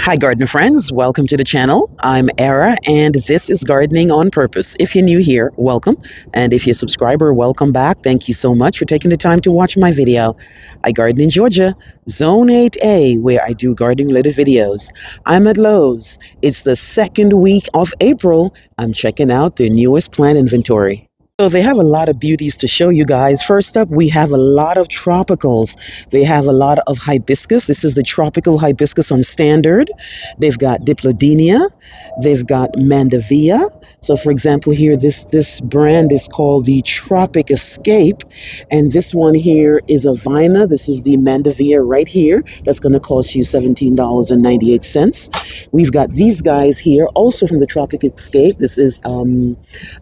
Hi, gardener friends. Welcome to the channel. I'm Era, and this is Gardening on Purpose. If you're new here, welcome. And if you're a subscriber, welcome back. Thank you so much for taking the time to watch my video. I garden in Georgia, Zone 8A, where I do gardening-related videos. I'm at Lowe's. It's the second week of April. I'm checking out the newest plant inventory. So they have a lot of beauties to show you guys. First up, we have a lot of tropicals. They have a lot of hibiscus. This is the tropical hibiscus on standard. They've got diplodenia. They've got mandevilla. So for example, here, this brand is called the Tropic Escape. And this one here is a vina. This is the mandevilla right here. That's going to cost you $17.98. We've got these guys here, also from the Tropic Escape. This is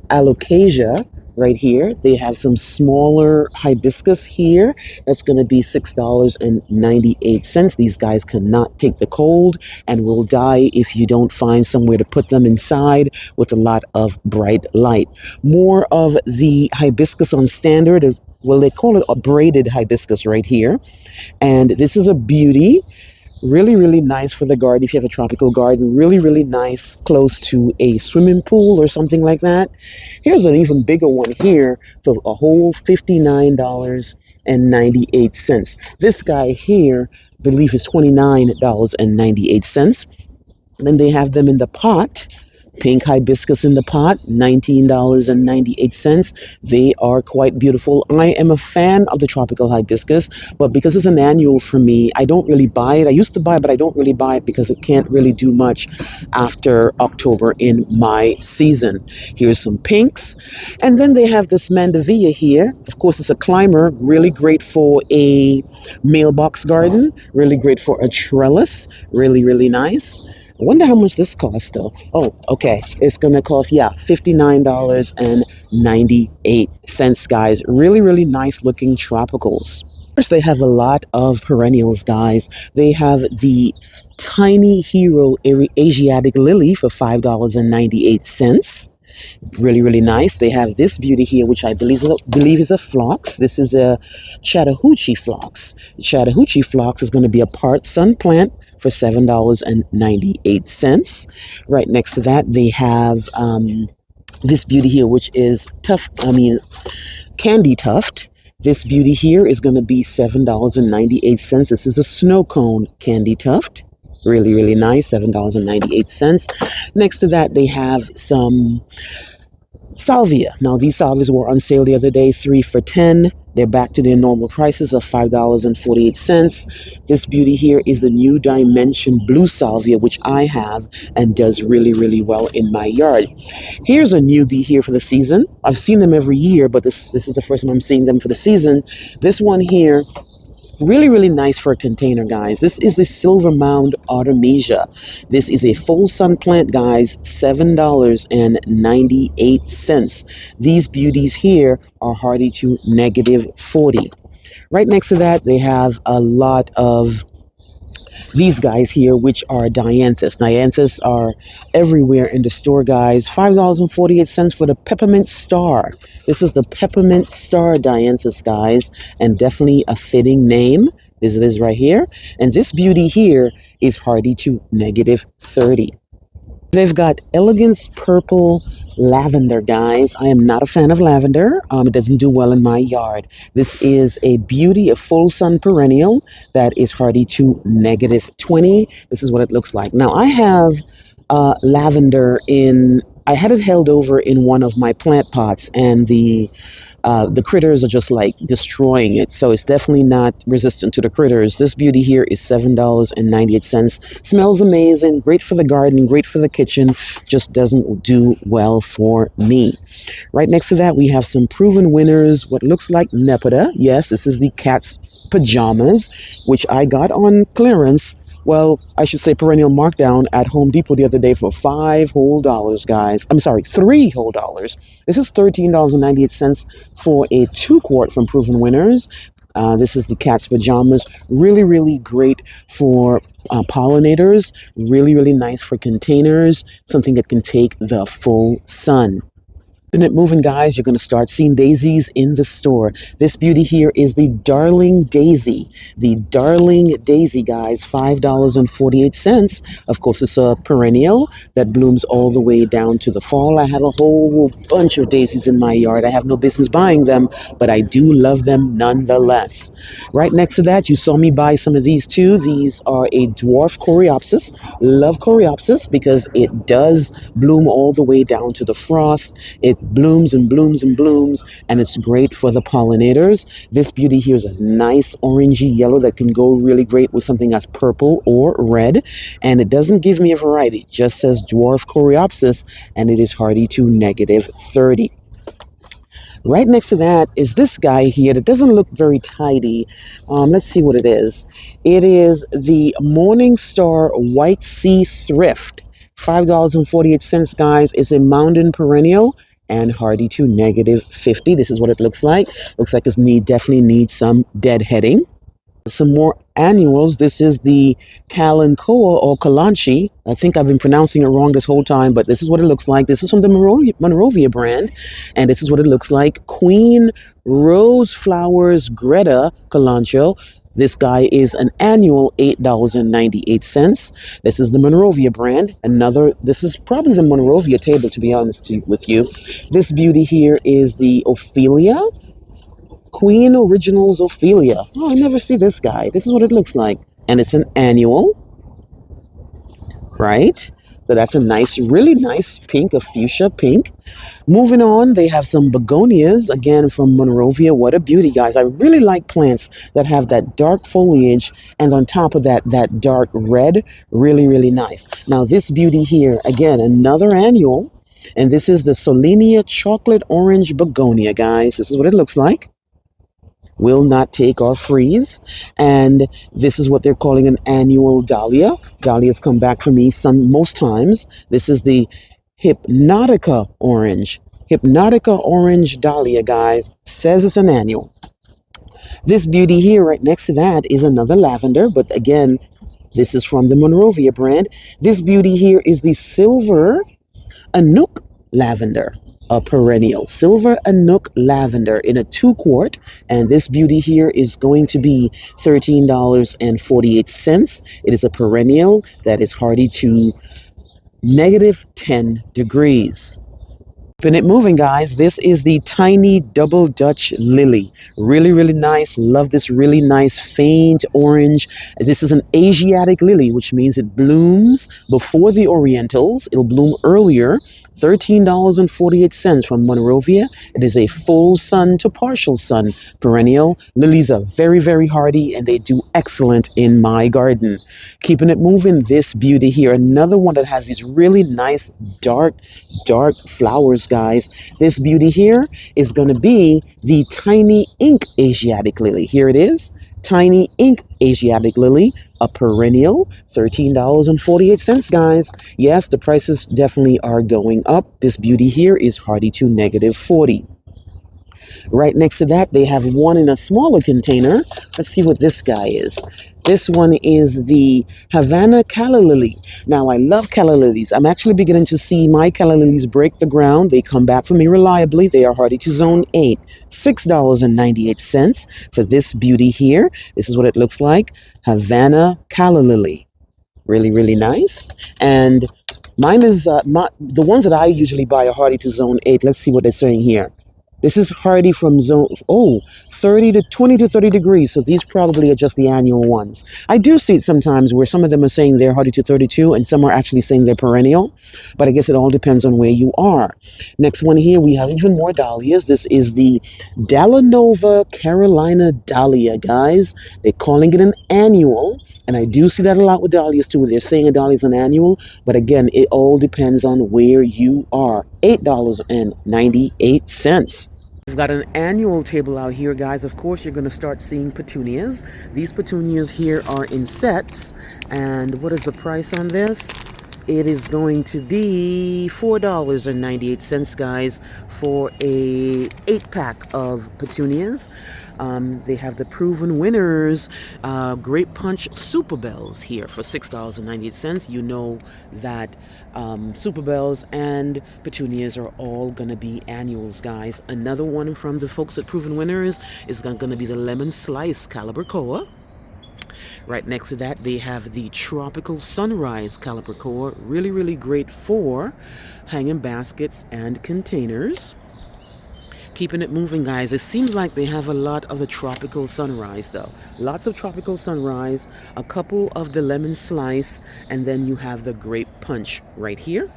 alocasia. Right here, they have some smaller hibiscus here. That's going to be $6.98. These guys cannot take the cold and will die if you don't find somewhere to put them inside with a lot of bright light. More of the hibiscus on standard, well, they call it a braided hibiscus right here. And this is a beauty. Really, really nice for the garden if you have a tropical garden. Really, really nice close to a swimming pool or something like that. Here's an even bigger one here for a whole $59.98. This guy here, I believe, is $29.98. Then they have them in the pot. Pink hibiscus in the pot, $19.98. They are quite beautiful. I am a fan of the tropical hibiscus, but because it's an annual for me, I don't really buy it. I used to buy it, but I don't really buy it because it can't really do much after October in my season. Here's some pinks. And then they have this mandevilla here. Of course, it's a climber, really great for a mailbox garden, really great for a trellis, really, really nice. I wonder how much this costs though. Oh, okay. It's going to cost, $59.98, guys. Really, really nice looking tropicals. First, they have a lot of perennials, guys. They have the tiny hero Asiatic lily for $5.98. Really, really nice. They have this beauty here, which I believe is a phlox. This is a Chattahoochee phlox. Chattahoochee phlox is going to be a part sun plant for $7.98. Right next to that, they have this beauty here, which is candy tuft. This beauty here is going to be $7.98. This is a snow cone candy tuft. Really, really nice, $7.98. Next to that, they have some salvia. Now, these salvias were on sale the other day, 3 for $10. They're back to their normal prices of $5.48. This beauty here is the New Dimension Blue Salvia, which I have and does really, really well in my yard. Here's a newbie here for the season. I've seen them every year, but this is the first time I'm seeing them for the season. This one here, really, really nice for a container, guys. This is the Silver Mound Artemisia. This is a full sun plant, guys, $7.98. These beauties here are hardy to -40. Right next to that, they have a lot of these guys here, which are Dianthas. Dianthas are everywhere in the store, guys. $5.48 for the Peppermint Star. This is the Peppermint Star Dianthas, guys, and definitely a fitting name. This is right here. And this beauty here is hardy to -30. They've got Elegance Purple Lavender, guys. I am not a fan of lavender. It doesn't do well in my yard. This is a beauty, a full sun perennial that is hardy to -20. This is what it looks like. Now, I have lavender I had it held over in one of my plant pots, and the critters are just like destroying it. So it's definitely not resistant to the critters. This beauty here is $7.98. Smells amazing. Great for the garden. Great for the kitchen. Just doesn't do well for me. Right next to that, we have some proven winners. What looks like Nepeta. Yes, this is the cat's pajamas, which I got on clearance. Well, I should say perennial markdown at Home Depot the other day for $5 whole, guys. I'm sorry, $3 whole. This is $13.98 for a 2-quart from Proven Winners. This is the cat's pajamas. Really, really great for pollinators. Really, really nice for containers. Something that can take the full sun. Keeping it moving, guys, you're going to start seeing daisies in the store. This beauty here is the Darling Daisy. The Darling Daisy, guys, $5.48. Of course, it's a perennial that blooms all the way down to the fall. I have a whole bunch of daisies in my yard. I have no business buying them, but I do love them nonetheless. Right next to that, you saw me buy some of these too. These are a dwarf coreopsis. Love coreopsis because it does bloom all the way down to the frost. It blooms and blooms and blooms, and it's great for the pollinators. This beauty here is a nice orangey yellow that can go really great with something that's purple or red. And it doesn't give me a variety. It just says dwarf coreopsis, and it is hardy to -30. Right next to that is this guy here that doesn't look very tidy. Let's see what it is. It is the Morningstar White Sea Thrift. $5.48, guys. It's a mountain perennial and hardy to -50. This is what it looks like. Looks like it definitely needs some deadheading. Some more annuals. This is the Kalanchoe or Kalanchi. I think I've been pronouncing it wrong this whole time, but this is what it looks like. This is from the Monrovia brand, and this is what it looks like. Queen Rose Flowers Greta Kalanchoe. This guy is an annual, $8.98. This is the Monrovia brand. This is probably the Monrovia table, to be honest with you. This beauty here is the Ophelia. Queen Originals Ophelia. Oh, I never see this guy. This is what it looks like. And it's an annual, right? So that's a nice, really nice pink, a fuchsia pink. Moving on, they have some begonias, again from Monrovia. What a beauty, guys. I really like plants that have that dark foliage, and on top of that, that dark red. Really, really nice. Now, this beauty here, again, another annual. And this is the Solenia Chocolate Orange Begonia, guys. This is what it looks like. Will not take or freeze. And this is what they're calling an annual dahlia. Dahlias come back for me most times. This is the Hypnotica Orange. Hypnotica Orange Dahlia, guys. Says it's an annual. This beauty here right next to that is another lavender, but again, this is from the Monrovia brand. This beauty here is the Silver Anook Lavender. A perennial silver Anook lavender in a 2-quart, and this beauty here is going to be $13.48. It is a perennial that is hardy to -10 degrees. Keeping it moving, guys. This is the tiny double Dutch lily. Really, really nice. Love this really nice faint orange. This is an Asiatic lily, which means it blooms before the Orientals. It'll bloom earlier. $13.48 from Monrovia. It is a full sun to partial sun perennial. Lilies are very, very hardy, and they do excellent in my garden. Keeping it moving, this beauty here, another one that has these really nice dark flowers, guys. This beauty here is going to be the Tiny Ink Asiatic Lily. Here it is. Tiny Ink Asiatic Lily, a perennial, $13.48, guys. Yes, the prices definitely are going up. This beauty here is hardy to -40. Right next to that, they have one in a smaller container. Let's see what this guy is. This one is the Havana Calla Lily. Now, I love calla lilies. I'm actually beginning to see my calla lilies break the ground. They come back for me reliably. They are hardy to zone 8. $6.98 for this beauty here. This is what it looks like. Havana Calla Lily. Really, really nice. And mine is, the ones that I usually buy are hardy to zone 8. Let's see what they're saying here. This is hardy from zone, 20 to 30 degrees. So these probably are just the annual ones. I do see it sometimes where some of them are saying they're hardy to 32 and some are actually saying they're perennial. But I guess it all depends on where you are. Next one here, we have even more dahlias. This is the Dalanova Carolina Dahlia, guys. They're calling it an annual. And I do see that a lot with dahlias too. They're saying a dahlia is an annual. But again, it all depends on where you are. $8.98. We've got an annual table out here, guys. Of course, you're going to start seeing petunias. These petunias here are in sets. And what is the price on this? it is going to be $4.98, guys, for a 8-pack of petunias. They have the proven winners, Grape Punch Super Bells here for $6.98. You know that Super Bells and petunias are all going to be annuals, guys. Another one from the folks at Proven Winners is going to be the Lemon Slice Calibracoa. Right next to that, they have the Tropical Sunrise Calibracoa. Really, really great for hanging baskets and containers. Keeping it moving, guys. It seems like they have a lot of the Tropical Sunrise, though. Lots of Tropical Sunrise, a couple of the Lemon Slice, and then you have the Grape Punch right here.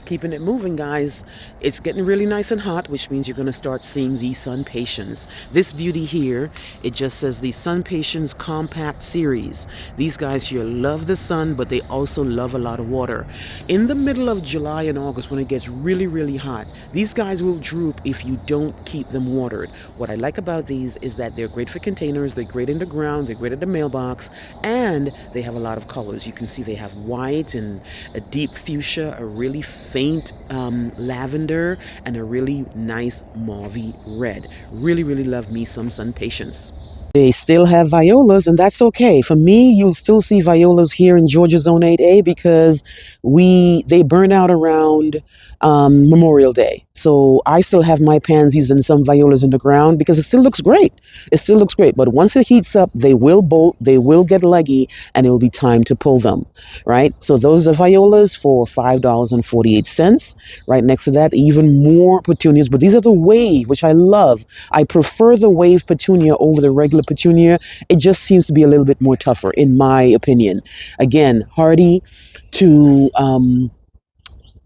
Keeping it moving, guys. It's getting really nice and hot, which means you're going to start seeing the Sun Patience. This beauty here, it just says the Sun Patience Compact Series. These guys here love the sun, but they also love a lot of water. In the middle of July and August, when it gets really, really hot, these guys will droop if you don't keep them watered. What I like about these is that they're great for containers, they're great in the ground, they're great at the mailbox, and they have a lot of colors. You can see they have white and a deep fuchsia, a really faint lavender, and a really nice mauvey red. Really, really love me some Sun Patience. They still have violas, and that's okay. For me, you'll still see violas here in Georgia Zone 8A because they burn out around Memorial Day. So I still have my pansies and some violas in the ground because it still looks great. It still looks great. But once it heats up, they will bolt, they will get leggy, and it will be time to pull them, right? So those are violas for $5.48. Right next to that, even more petunias. But these are the wave, which I love. I prefer the wave petunia over the regular petunia. It just seems to be a little bit more tougher, in my opinion. Again, hardy to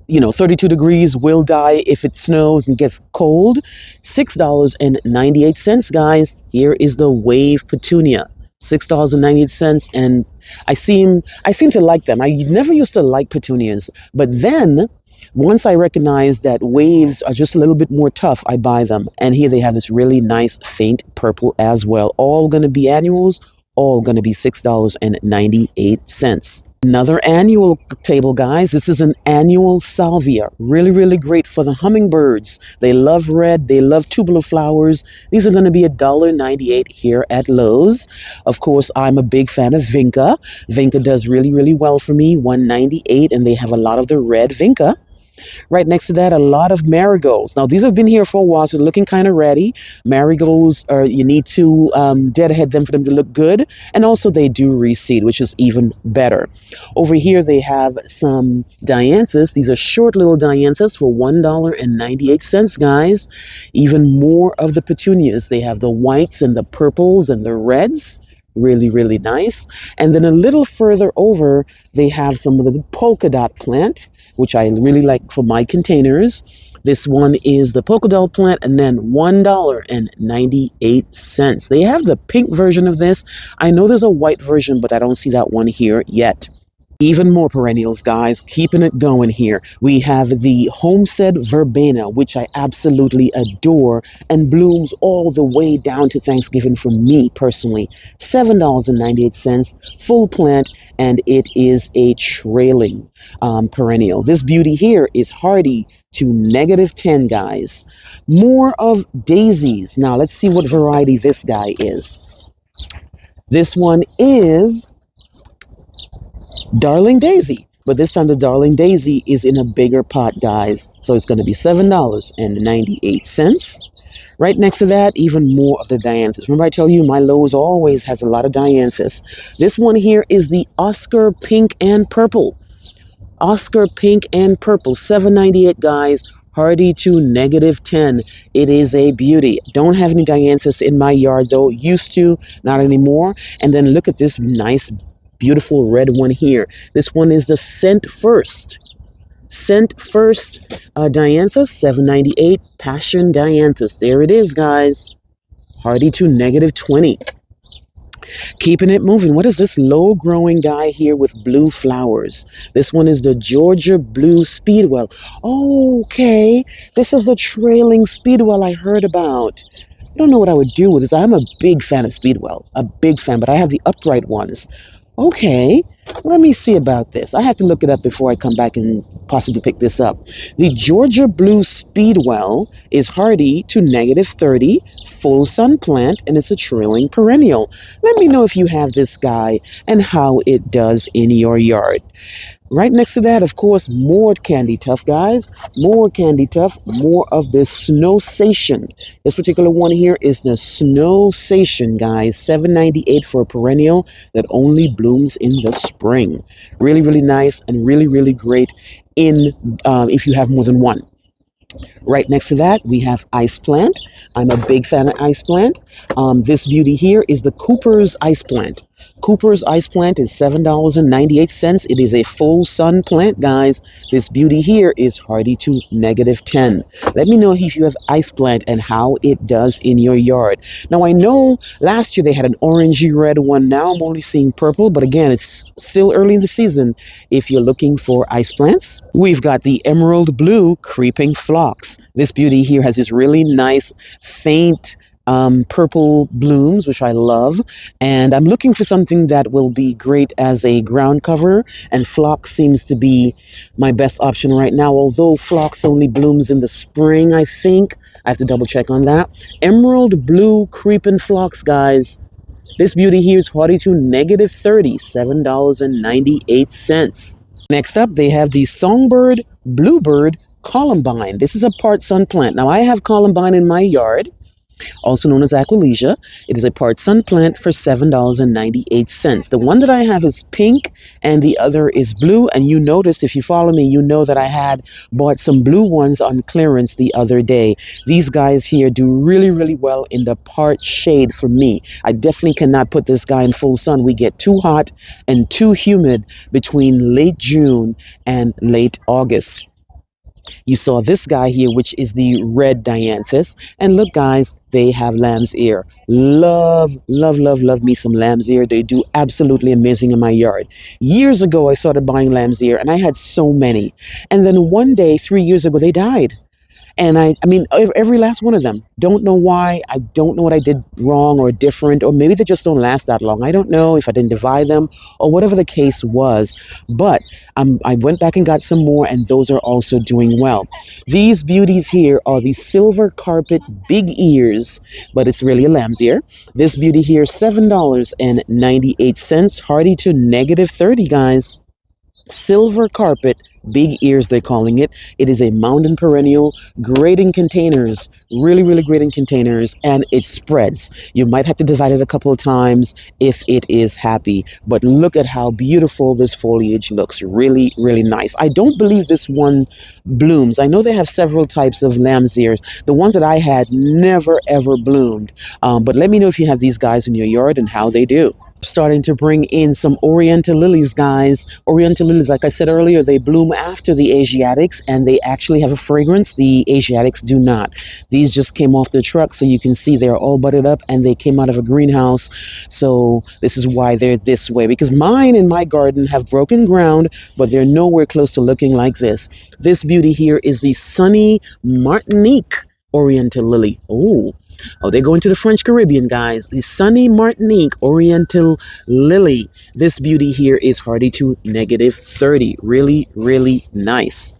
32 degrees, will die if it snows and gets cold. $6.98, guys. Here is the wave petunia. $6.98, and I seem to like them. I never used to like petunias, but then once I recognize that waves are just a little bit more tough, I buy them. And here they have this really nice faint purple as well. All going to be annuals, all going to be $6.98. Another annual table, guys. This is an annual salvia. Really, really great for the hummingbirds. They love red. They love tubular flowers. These are going to be $1.98 here at Lowe's. Of course, I'm a big fan of Vinca. Vinca does really, really well for me. $1.98, and they have a lot of the red Vinca. Right next to that, a lot of marigolds. Now, these have been here for a while, so they're looking kind of ready. Marigolds, you need to deadhead them for them to look good. And also, they do reseed, which is even better. Over here, they have some Dianthas. These are short little Dianthas for $1.98, guys. Even more of the petunias. They have the whites and the purples and the reds. Really, really nice. And then a little further over, they have some of the polka dot plant, which I really like for my containers. This one is the polka dot plant, and then $1.98. They have the pink version of this. I know there's a white version, but I don't see that one here yet. Even more perennials, guys, keeping it going here. We have the Homestead Verbena, which I absolutely adore and blooms all the way down to Thanksgiving for me personally. $7.98, full plant, and it is a trailing perennial. This beauty here is hardy to -10, guys. More of daisies. Now, let's see what variety this guy is. This one is Darling Daisy, but this time the Darling Daisy is in a bigger pot, guys. So it's going to be $7.98. Right next to that, even more of the Dianthas. Remember I tell you, my Lowe's always has a lot of Dianthas. This one here is the Oscar Pink and Purple. Oscar Pink and Purple, $7.98, guys. Hardy to -10. It is a beauty. Don't have any Dianthas in my yard, though. Used to, not anymore. And then look at this nice beautiful red one here. This one is the Scent First. Scent First Dianthus, $7.98. Passion Dianthus. There it is, guys. Hardy to -20. Keeping it moving. What is this low-growing guy here with blue flowers? This one is the Georgia Blue Speedwell. Okay, this is the trailing Speedwell I heard about. I don't know what I would do with this. I'm a big fan of Speedwell. A big fan, but I have the upright ones. Okay, Let me see about this. I have to look it up before I come back and possibly pick this up. The Georgia Blue Speedwell is hardy to -30, full sun plant, and it's a trailing perennial. Let me know if you have this guy and how it does in your yard. Right next to that, of course, more Candy Tough, guys. More Candy Tough, more of this Snowsation. This particular one here is the Snowsation, guys. $7.98 for a perennial that only blooms in the spring. Really, really nice and really, really great in if you have more than one. Right next to that, we have Ice Plant. I'm a big fan of Ice Plant. This beauty here is the Cooper's Ice Plant. Cooper's Ice Plant is $7.98. It is a full sun plant, guys. This beauty here is hardy to -10. Let me know if you have Ice Plant and how it does in your yard. Now, I know last year they had an orangey red one. Now I'm only seeing purple, but again, it's still early in the season if you're looking for ice plants. We've got the Emerald Blue Creeping Phlox. This beauty here has this really nice, faint, purple blooms, which I love, and I'm looking for something that will be great as a ground cover, and phlox seems to be my best option right now, although phlox only blooms in the spring, I think. I have to double check on that. Emerald Blue Creeping Phlox, guys. This beauty here is hardy to -30, $7.98. Next up, they have the Songbird Bluebird Columbine. This is a part sun plant. Now, I have columbine in my yard, also known as Aquilegia. It is a part sun plant for $7.98. The one that I have is pink and the other is blue. And you noticed, if you follow me, you know that I had bought some blue ones on clearance the other day. These guys here do really, really well in the part shade for me. I definitely cannot put this guy in full sun. We get too hot and too humid between late June and late August. You saw this guy here, which is the red Dianthas. And look, guys, they have lamb's ear. Love, love, love, love me some lamb's ear. They do absolutely amazing in my yard. Years ago, I started buying lamb's ear, and I had so many. And then one day, 3 years ago, they died. And I mean, every last one of them. Don't know why. I don't know what I did wrong or different, or maybe they just don't last that long. I don't know if I didn't divide them or whatever the case was. But I went back and got some more, and those are also doing well. These beauties here are the Silver Carpet Big Ears, but it's really a lamb's ear. This beauty here, $7.98, hardy to -30, guys. Silver Carpet Big Ears, they're calling it. It is a mountain perennial, great in containers, really, really great in containers, and it spreads. You might have to divide it a couple of times if it is happy, but look at how beautiful this foliage looks. Really, really nice. I don't believe this one blooms. I know they have several types of lamb's ears. The ones that I had never, ever bloomed, but let me know if you have these guys in your yard and how they do. Starting to bring in some Oriental lilies, guys. Oriental lilies, like I said earlier, they bloom after the Asiatics, and they actually have a fragrance. The Asiatics do not. These just came off the truck, so you can see they're all budded up, and they came out of a greenhouse. So this is why they're this way, because mine in my garden have broken ground, but they're nowhere close to looking like this. This beauty here is the Sunny Martinique Oriental lily. Oh, they go into the French Caribbean, guys. The Sunny Martinique Oriental Lily. This beauty here is hardy to -30. Really, really nice.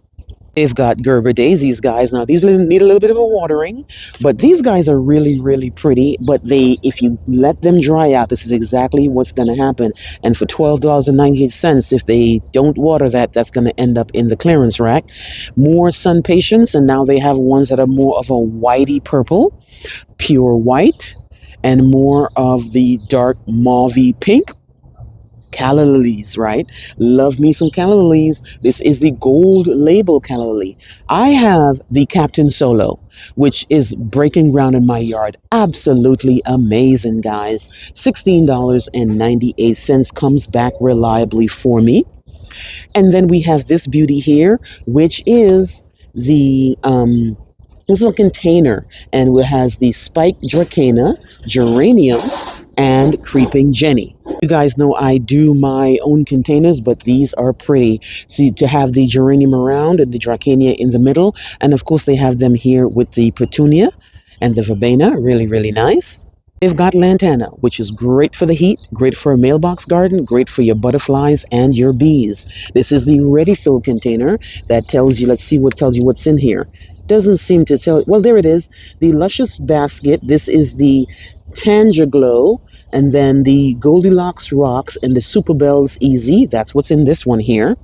They've got Gerber daisies, guys. Now, these need a little bit of a watering, but these guys are really, really pretty. But if you let them dry out, this is exactly what's going to happen. And for $12.98, if they don't water that, that's going to end up in the clearance rack. More sun patience, and now they have ones that are more of a whitey purple, pure white, and more of the dark mauvey pink. Calla lilies, right? Love me some calla lilies. This is the gold label calla lily. I have the Captain Solo, which is breaking ground in my yard. Absolutely amazing, guys. $16.98 comes back reliably for me. And then we have this beauty here, which is the this is a container, and it has the spiked dracena, geranium, and creeping Jenny. You guys know I do my own containers, but these are pretty. See, to have the geranium around and the dracena in the middle, and of course they have them here with the petunia and the verbena. Really, really nice. They've got lantana, which is great for the heat, great for a mailbox garden, great for your butterflies and your bees. This is the ready fill container that tells you, let's see what tells you what's in here. Doesn't seem to tell, well, there it is. The Luscious Basket. This is the Tanger Glow, and then the Goldilocks Rocks and the Super Bells Easy. That's what's in this one here.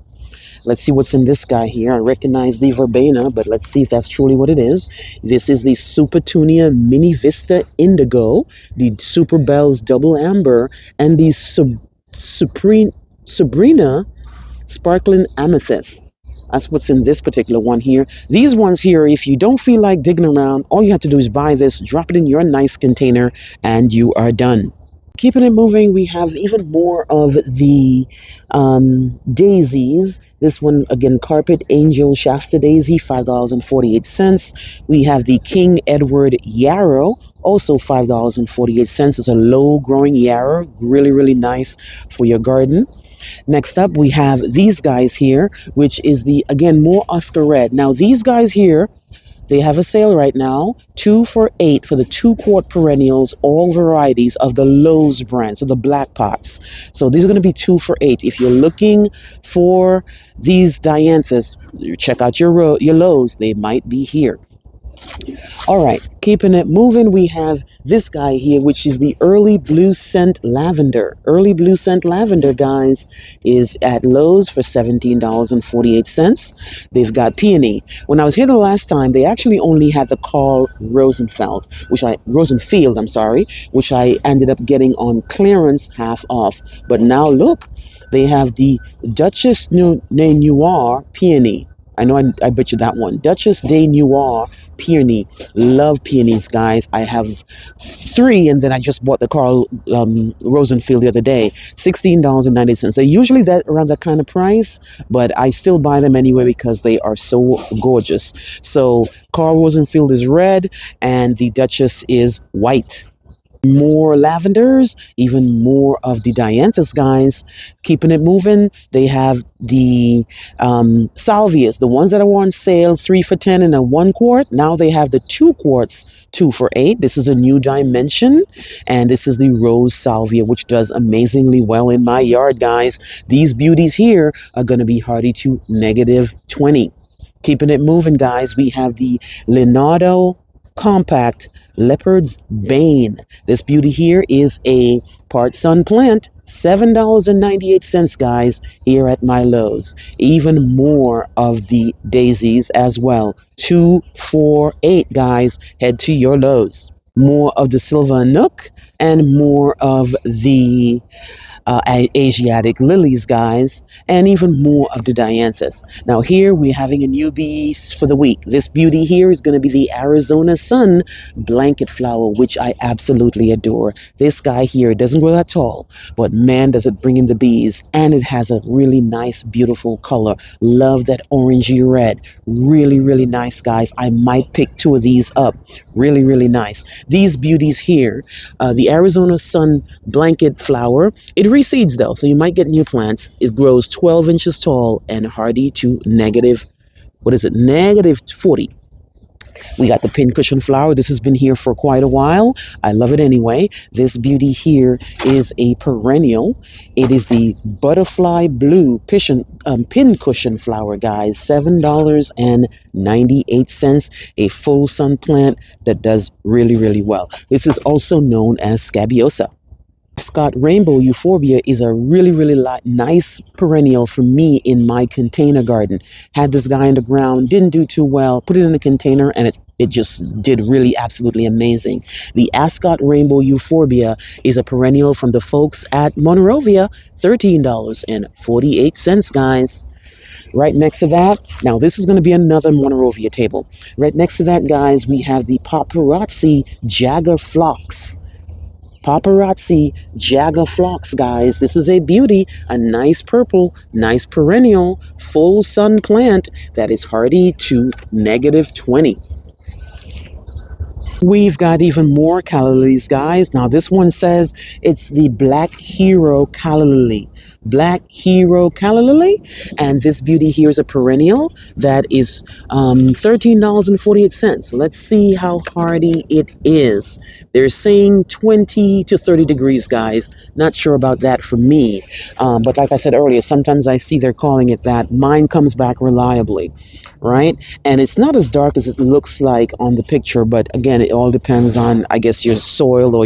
Let's see what's in this guy here. I recognize the verbena, but let's see if that's truly what it is. This is the Super Petunia Mini Vista Indigo, the Super Bells Double Amber, and the Sabrina Sparkling Amethyst. That's what's in this particular one here. These ones here, if you don't feel like digging around, all you have to do is buy this, drop it in your nice container, and you are done. Keeping it moving, we have even more of the daisies. This one, again, Carpet Angel Shasta Daisy, $5.48. We have the King Edward Yarrow, also $5.48. It's a low-growing yarrow, really, really nice for your garden. Next up, we have these guys here, which is the, again, more Oscar Red. Now, these guys here, they have a sale right now, 2 for $8 for the 2-quart perennials, all varieties of the Lowe's brand, so the black pots. So these are going to be 2 for $8. If you're looking for these Dianthas, check out your Lowe's. They might be here. All right, keeping it moving, we have this guy here, which is the Early Blue Scent Lavender. Early Blue Scent Lavender, guys, is at Lowe's for $17.48. They've got peony. When I was here the last time, they actually only had the Carl Rosenfield, which I ended up getting on clearance half off. But now look, they have the Duchess de Noir Peony. I know I bet you that one. Duchess de Noir Peony. Love peonies, guys. I have 3, and then I just bought the Carl Rosenfield the other day. $16.90. They're usually around that kind of price, but I still buy them anyway because they are so gorgeous. So Carl Rosenfield is red, and the Duchess is white. More lavenders, even more of the Dianthas, guys. Keeping it moving, they have the salvias, the ones that are on sale, 3 for $10 and a 1 quart. Now they have the 2 quarts, 2 for $8. This is a new dimension, and this is the rose salvia, which does amazingly well in my yard, guys. These beauties here are going to be hardy to -20. Keeping it moving, guys, we have the Leonardo Compact Leopard's Bane. This beauty here is a part sun plant, $7.98, guys, here at my Lowe's. Even more of the daisies as well, 2 for $8, guys. Head to your Lowe's. More of the Silver Nook and more of the Asiatic lilies, guys, and even more of the Dianthas. Now here we're having a newbie for the week. This beauty here is going to be the Arizona Sun Blanket Flower, which I absolutely adore. This guy here doesn't grow that tall, but man, does it bring in the bees, and it has a really nice, beautiful color. Love that orangey red. Really, really nice, guys. I might pick 2 of these up. Really, really nice. These beauties here, the Arizona Sun Blanket Flower, it reseeds though, so you might get new plants. It grows 12 inches tall and hardy to -40. We got the pincushion flower. This has been here for quite a while. I love it anyway. This beauty here is a perennial. It is the butterfly blue pincushion flower, guys. $7.98. A full sun plant that does really, really well. This is also known as scabiosa. Scott Rainbow Euphorbia is a really, really nice perennial for me in my container garden. Had this guy in the ground, didn't do too well, put it in a container, and it just did really absolutely amazing. The Ascot Rainbow Euphorbia is a perennial from the folks at Monrovia, $13.48, guys. Right next to that, now this is going to be another Monrovia table. Right next to that, guys, we have the Paparazzi Jagger Phlox. Paparazzi Jagger Phlox, guys. This is a beauty, a nice purple, nice perennial, full sun plant that is hardy to -20. We've got even more calla lilies, guys. Now this one says it's the Black Hero Calla Lily. Black Hero Calla Lily. And this beauty here is a perennial that is $13.48. Let's see how hardy it is. They're saying 20 to 30 degrees, guys. Not sure about that for me. But like I said earlier, sometimes I see they're calling it that. Mine comes back reliably, right? And it's not as dark as it looks like on the picture, but again, it all depends on, I guess, your soil or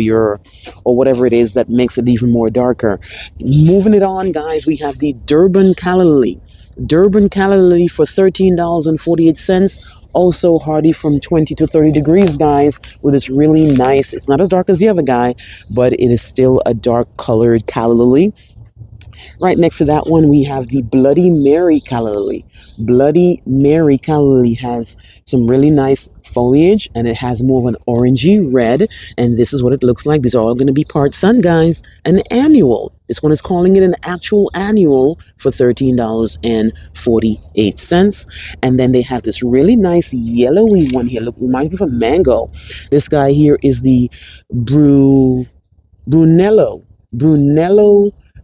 or whatever it is that makes it even more darker. Moving it on, guys, we have the Durban Calla Lily. Durban Calla Lily for $13.48. Also hardy from 20 to 30 degrees, guys, with this really nice, it's not as dark as the other guy, but it is still a dark colored calla lily. Right next to that one, we have the Bloody Mary calla lily. Bloody Mary calla lily has some really nice foliage, and it has more of an orangey red, and this is what it looks like. These are all going to be part sun, guys. An annual. This one is calling it an actual annual for $13.48. And then they have this really nice yellowy one here. Look, reminds me of a mango. This guy here is the Brunello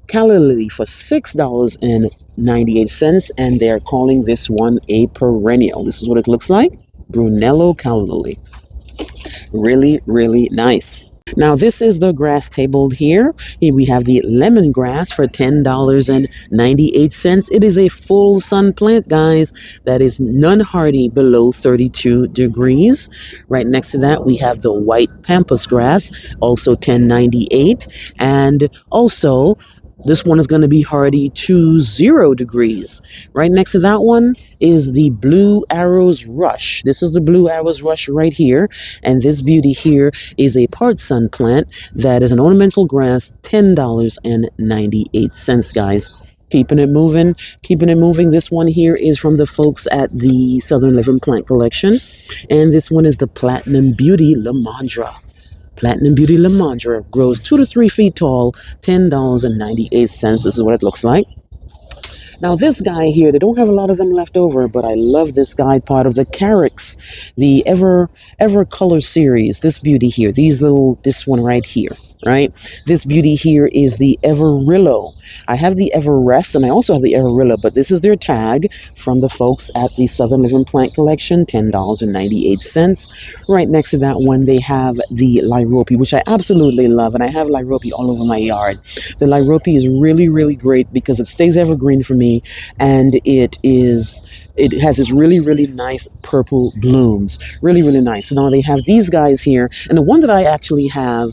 Calla Lily for $6.98, and they're calling this one a perennial. This is what it looks like. Brunello Calla Lily. Really, really nice. Now, this is the grass table here. Here we have the lemongrass for $10.98. It is a full sun plant, guys, that is non-hardy below 32 degrees. Right next to that, we have the white pampas grass, also $10.98. And also, this one is going to be hardy to 0 degrees. Right next to that one is the Blue Arrows Rush. This is the Blue Arrows Rush right here. And this beauty here is a part sun plant that is an ornamental grass, $10.98, guys. Keeping it moving, keeping it moving. This one here is from the folks at the Southern Living Plant Collection. And this one is the Platinum Beauty Lamandra. Platinum Beauty Lamandra grows 2 to 3 feet tall, $10.98. This is what it looks like. Now, this guy here, they don't have a lot of them left over, but I love this guy, part of the Carrix, the Ever Color series. This beauty here, this one right here, right? This beauty here is the Everillo. I have the Everest, and I also have the Everillo, but this is their tag from the folks at the Southern Living Plant Collection, $10.98. Right next to that one, they have the Lyrope, which I absolutely love, and I have Lyrope all over my yard. The Lyrope is really, really great because it stays evergreen for me, and it has this really, really nice purple blooms. Really, really nice. So now they have these guys here, and the one that I actually have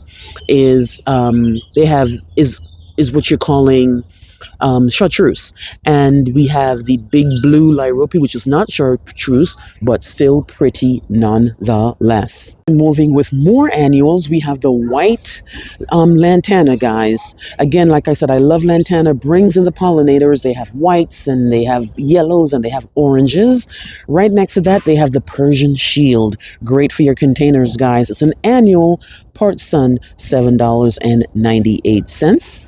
is is what you're calling chartreuse. And we have the big blue Lyrope, which is not chartreuse, but still pretty nonetheless. Moving with more annuals, we have the white lantana, guys. Again, like I said, I love lantana. Brings in the pollinators. They have whites, and they have yellows, and they have oranges. Right next to that, they have the Persian shield. Great for your containers, guys. It's an annual, part sun, $7.98.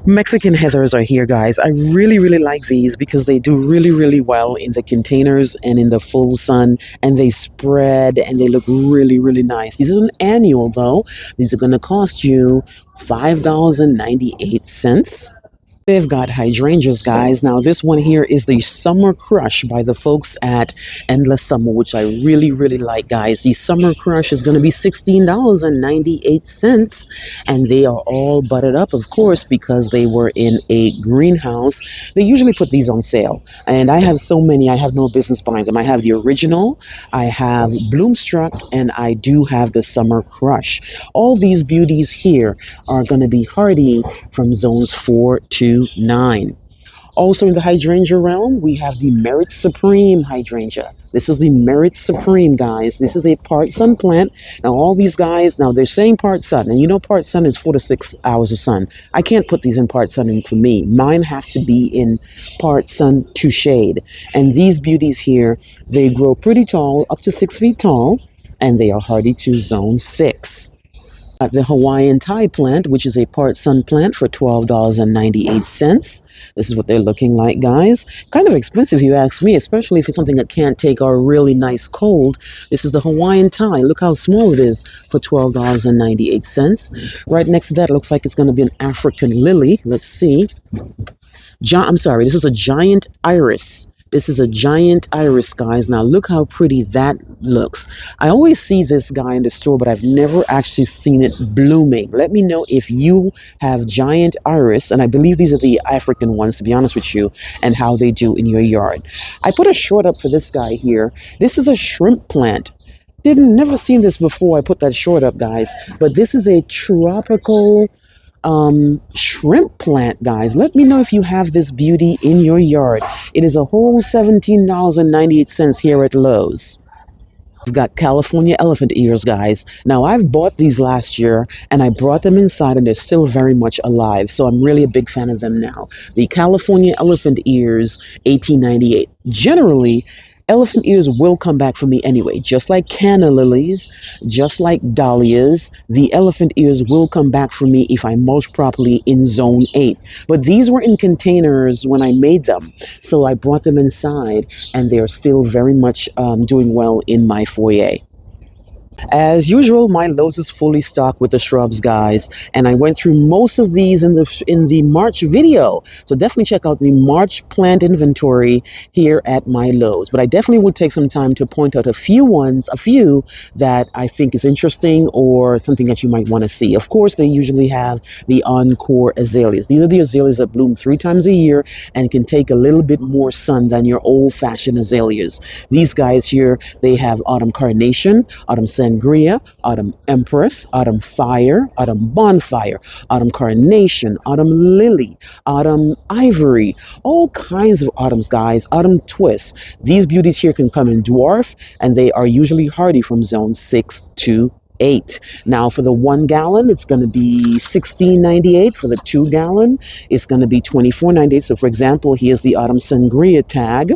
Mexican heathers are here, guys. I really, really like these because they do really, really well in the containers and in the full sun, and they spread and they look really, really nice. These are an annual, though. These are going to cost you $5.98. They've got hydrangeas, guys. Now, this one here is the Summer Crush by the folks at Endless Summer, which I really, really like, guys. The Summer Crush is going to be $16.98, and they are all butted up, of course, because they were in a greenhouse. They usually put these on sale, and I have so many, I have no business buying them. I have the original, I have Bloomstruck, and I do have the Summer Crush. All these beauties here are going to be hardy from zones 4 to 9. Also in the hydrangea realm, we have the Merit Supreme hydrangea. This is the Merit Supreme, guys. This is a part sun plant. Now, all these guys, now they're saying part sun, and you know part sun is 4 to 6 hours of sun. I can't put these in part sun in for me. Mine have to be in part sun to shade. And these beauties here, they grow pretty tall, up to 6 feet tall, and they are hardy to zone 6. Got the Hawaiian Thai plant, which is a part sun plant for $12.98. This is what they're looking like, guys. Kind of expensive, if you ask me, especially if it's something that can't take a really nice cold. This is the Hawaiian Thai. Look how small it is for $12.98. Right next to that, it looks like it's going to be an African lily. Let's see. I'm sorry, this is a giant iris. This is a giant iris, guys. Now look how pretty that looks. I always see this guy in the store, but I've never actually seen it blooming. Let me know if you have giant iris, and I believe these are the African ones, to be honest with you, and how they do in your yard. I put a short up for this guy here. This is a shrimp plant. Never seen this before. I put that short up, guys. But this is a tropical shrimp plant, guys. Let me know if you have this beauty in your yard. It is a whole $17.98 here at Lowe's. We've got California elephant ears, guys. Now, I've bought these last year and I brought them inside and they're still very much alive. So I'm really a big fan of them now. The California elephant ears, $18.98. Generally, elephant ears will come back for me anyway. Just like canna lilies, just like dahlias, the elephant ears will come back for me if I mulch properly in zone 8. But these were in containers when I made them. So I brought them inside and they're still very much doing well in my foyer. As usual, my Lowe's is fully stocked with the shrubs, guys, and I went through most of these in the March video. So definitely check out the March plant inventory here at my Lowe's. But I definitely would take some time to point out a few that I think is interesting or something that you might want to see. Of course, they usually have the encore azaleas. These are the azaleas that bloom 3 times a year and can take a little bit more sun than your old-fashioned azaleas. These guys here, they have autumn carnation, autumn sangria, autumn empress, autumn fire, autumn bonfire, autumn carnation, autumn lily, autumn ivory, all kinds of autumns, guys, autumn twists. These beauties here can come in dwarf and they are usually hardy from zone 6 to 8. Now for the 1 gallon, it's going to be $16.98. For the 2 gallon, it's going to be $24.98. So for example, here's the autumn sangria tag.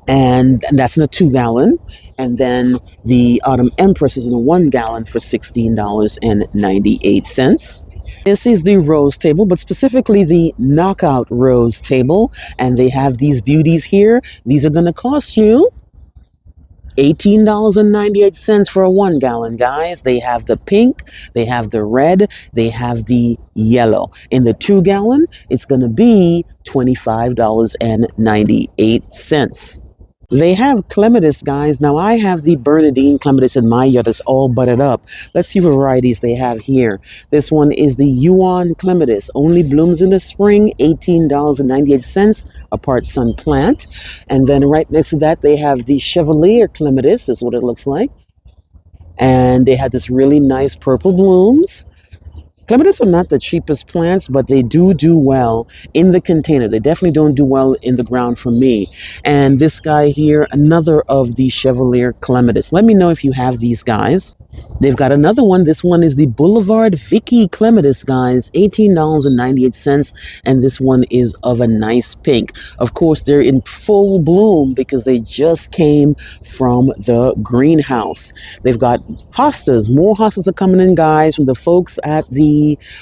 And that's in a 2 gallon. And then the Autumn Empress is in a 1 gallon for $16.98. This is the rose table, but specifically the knockout rose table. And they have these beauties here. These are going to cost you $18.98 for a 1 gallon, guys. They have the pink, they have the red, they have the yellow. In the 2 gallon, it's going to be $25.98. They have clematis, guys. Now I have the Bernardine clematis in my yard that's all budded up. Let's see what varieties they have here. This one is the Yuan clematis. Only blooms in the spring, $18.98, a part sun plant. And then right next to that, they have the Chevalier clematis. This is what it looks like. And they have this really nice purple blooms. Clematis are not the cheapest plants, but they do well in the container. They definitely don't do well in the ground for me. And this guy here, another of the Chevalier clematis. Let me know if you have these guys. They've got another one. This one is the Boulevard Vicky clematis, guys, $18.98. And this one is of a nice pink. Of course, they're in full bloom because they just came from the greenhouse. They've got hostas. More hostas are coming in, guys, from the folks at the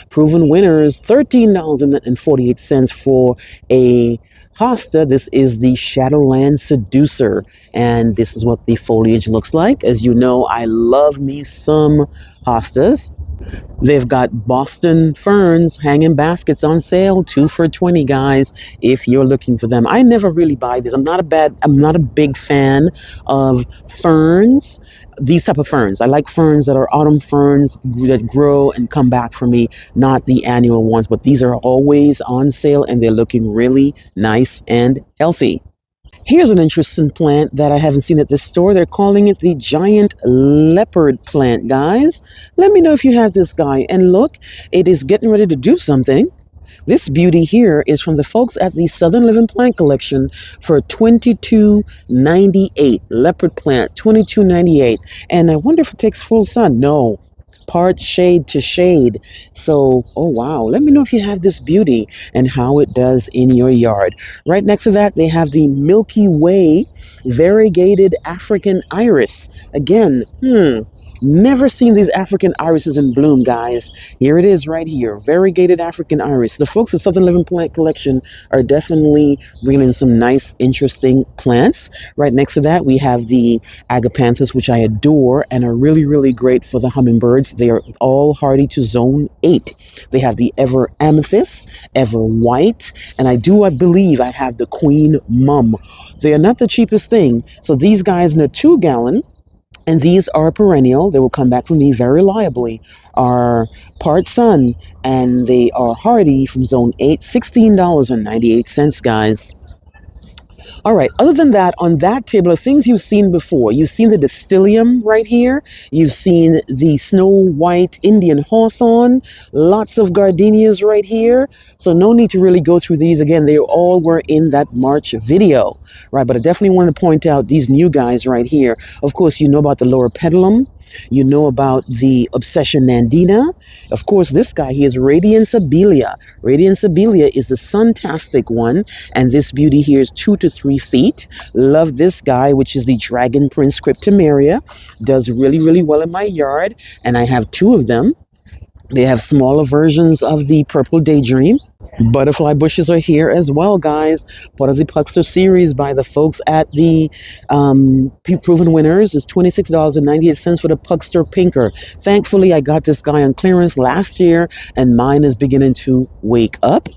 Proven Winners. $13.48 for a hosta. This is the Shadowland Seducer, and this is what the foliage looks like. As you know, I love me some hostas. They've got Boston ferns hanging baskets on sale, 2 for $20, guys, if you're looking for them. I never really buy these. I'm not a big fan of ferns, these type of ferns. I like ferns that are autumn ferns that grow and come back for me, not the annual ones, but these are always on sale and they're looking really nice and healthy. Here's an interesting plant that I haven't seen at this store. They're calling it the giant leopard plant, guys. Let me know if you have this guy. And look, it is getting ready to do something. This beauty here is from the folks at the Southern Living Plant Collection for $22.98. Leopard plant, $22.98. And I wonder if it takes full sun. No. Part shade to shade. So, oh wow, let me know if you have this beauty and how it does in your yard. Right next to that, they have the Milky Way variegated African iris. Again, Never seen these African irises in bloom, guys. Here it is right here. Variegated African iris. The folks at Southern Living Plant Collection are definitely bringing in some nice, interesting plants. Right next to that, we have the agapanthus, which I adore and are really, really great for the hummingbirds. They are all hardy to zone 8. They have the ever amethyst, ever white, and I believe I have the queen mum. They are not the cheapest thing. So these guys in a 2-gallon, and these are perennial, they will come back for me very reliably, are part sun, and they are hardy from zone 8, $16.98, guys. All right, other than that, on that table are things you've seen before. You've seen the Distilium right here. You've seen the Snow White Indian Hawthorn. Lots of gardenias right here. So no need to really go through these again. They all were in that March video, right? But I definitely want to point out these new guys right here. Of course, you know about the lower pedalum. You know about the Obsession Nandina. Of course, this guy here is Radiance Abelia. Radiance Abelia is the suntastic one, and this beauty here is 2 to 3 feet. Love this guy, which is the Dragon Prince Cryptomeria. Does really, really well in my yard, and I have 2 of them. They have smaller versions of the Purple Daydream. Butterfly bushes are here as well, guys. Part of the Puckster series by the folks at the Proven Winners is $26.98 for the Puckster Pinker. Thankfully, I got this guy on clearance last year, and mine is beginning to wake up.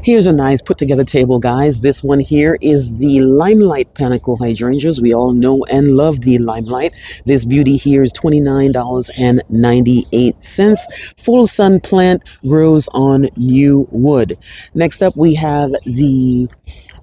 Here's a nice put together table, guys. This one here is the Limelight Panicle Hydrangeas. We all know and love the Limelight. This beauty here is $29.98. Full sun plant, grows on new wood. Next up, we have the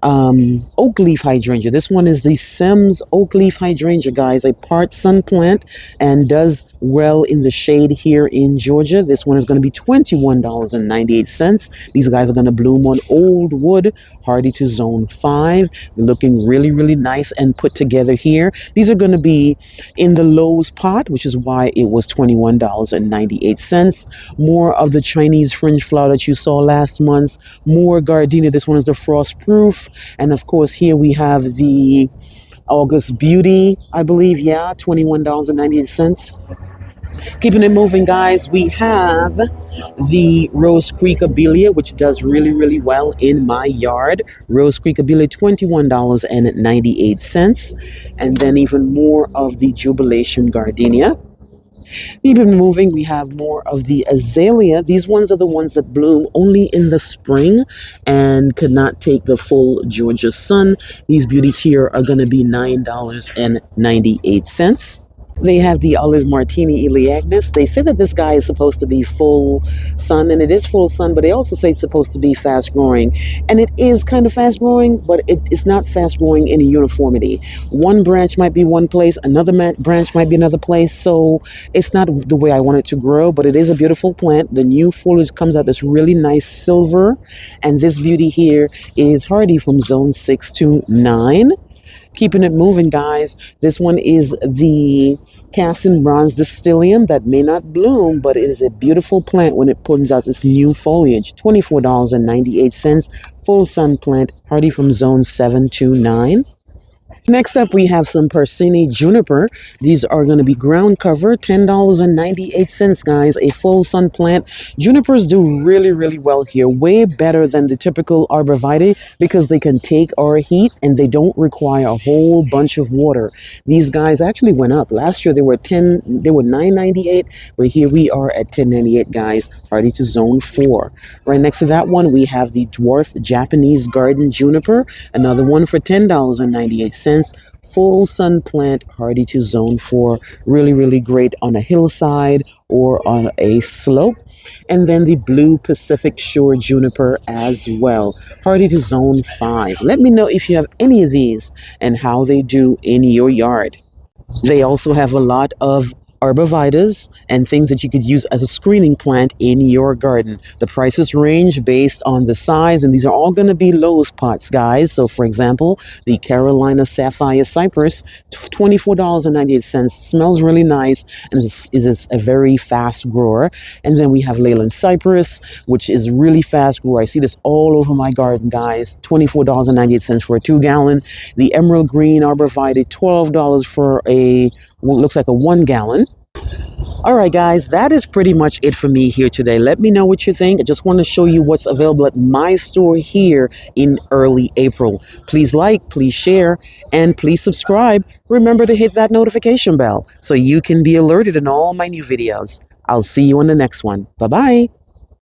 oak leaf hydrangea. This one is the Sems oak leaf hydrangea, guys, a part sun plant and does well in the shade here in Georgia. This one is going to be $21.98. These guys are going to bloom on old wood, hardy to zone 5. They're looking really, really nice and put together here. These are going to be in the Lowe's pot, which is why it was $21.98. More of the Chinese fringe flower that you saw last month. More gardenia. This one is the frost proof. And of course, here we have the August Beauty, I believe. Yeah, $21.98. Keeping it moving, guys, we have the Rose Creek Abelia, which does really, really well in my yard. Rose Creek Abelia, $21.98. And then even more of the Jubilation Gardenia. Even moving, we have more of the azalea. These ones are the ones that bloom only in the spring and could not take the full Georgia sun. These beauties here are going to be $9.98. They have the Olive Martini Elaeagnus. They say that this guy is supposed to be full sun, and it is full sun, but they also say it's supposed to be fast growing. And it is kind of fast growing, but it's not fast growing in a uniformity. One branch might be one place, another branch might be another place, so it's not the way I want it to grow, but it is a beautiful plant. The new foliage comes out this really nice silver, and this beauty here is hardy from zone 6 to 9. Keeping it moving, guys. This one is the cast in bronze Distilium that may not bloom, but it is a beautiful plant when it puts out its new foliage. $24.98. Full sun plant, hardy from zone 7 to 9. Next up, we have some Persini Juniper. These are going to be ground cover, $10.98, guys. A full sun plant. Junipers do really, really well here. Way better than the typical arborvitae because they can take our heat and they don't require a whole bunch of water. These guys actually went up. Last year they were $9.98, but here we are at $10.98, guys. Hardy to zone 4. Right next to that one, we have the dwarf Japanese garden juniper. Another one for $10.98. Full sun plant, hardy to zone 4. Really, really great on a hillside or on a slope. And then the blue Pacific Shore juniper as well, hardy to zone 5. Let me know if you have any of these and how they do in your yard. They also have a lot of arborvitaes and things that you could use as a screening plant in your garden. The prices range based on the size, and these are all going to be Lowe's pots, guys. So for example, the Carolina Sapphire Cypress, $24.98. Smells really nice and is a very fast grower. And then we have Leyland Cypress, which is really fast grower. I see this all over my garden, guys. $24.98 for a 2-gallon. The Emerald Green Arborvitae, $12 for a looks like a 1 gallon. All right, guys, that is pretty much it for me here today. Let me know what you think. I just want to show you what's available at my store here in early April. Please like, please share, and please subscribe. Remember to hit that notification bell so you can be alerted in all my new videos. I'll see you on the next one. Bye-bye.